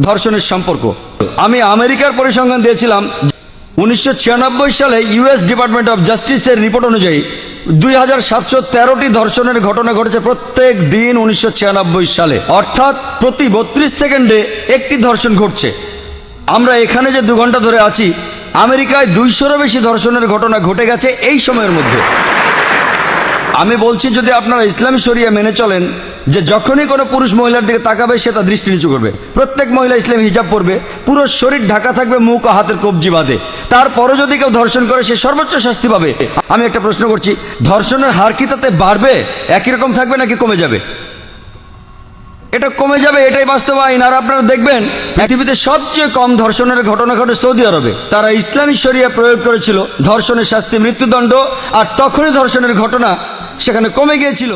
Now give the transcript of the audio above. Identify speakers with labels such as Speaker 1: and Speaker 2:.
Speaker 1: ধর্ষণের সম্পর্ক। আমি আমেরিকার পরিসংখ্যান দিয়েছিলাম 1996 সালে ইউএস ডিপার্টমেন্ট অফ জাস্টিসের রিপোর্ট অনুযায়ী 2713টি ধর্ষণের ঘটনা ঘটেছে প্রত্যেক দিন 1996 সালে, অর্থাৎ প্রতি 32 সেকেন্ডে একটি ধর্ষণ ঘটছে। আমরা এখানে যে 2 ঘন্টা ধরে আছি, আমেরিকায় 200-এরও বেশি ধর্ষণের ঘটনা ঘটে গেছে এই সময়ের মধ্যে। আমি বলছি, যদি আপনারা ইসলামী শরিয়া মেনে চলেন যে যখনই কোনো পুরুষ মহিলার দিকে তাকাবে সে তার দৃষ্টি নিচু করবে, প্রত্যেক মহিলা ইসলামী হিজাব পরবে, পুরো শরীর ঢাকা থাকবে, মুখ ও হাতের কবজি বাঁধে, তারপরও যদি কেউ ধর্ষণ করে সে সর্বোচ্চ শাস্তি পাবে। আমি একটা প্রশ্ন করছি, ধর্ষণের হার কি তাতে বাড়বে, একই রকম থাকবে নাকি কমে যাবে? এটা কমে যাবে, এটাই বাস্তব আইন। আর আপনারা দেখবেন পৃথিবীতে সবচেয়ে কম ধর্ষণের ঘটনা ঘটে সৌদি আরবে। তারা ইসলামী শরিয়া প্রয়োগ করেছিল, ধর্ষণের শাস্তি মৃত্যুদণ্ড, আর তখনই ধর্ষণের ঘটনা সেখানে কমে গিয়েছিল।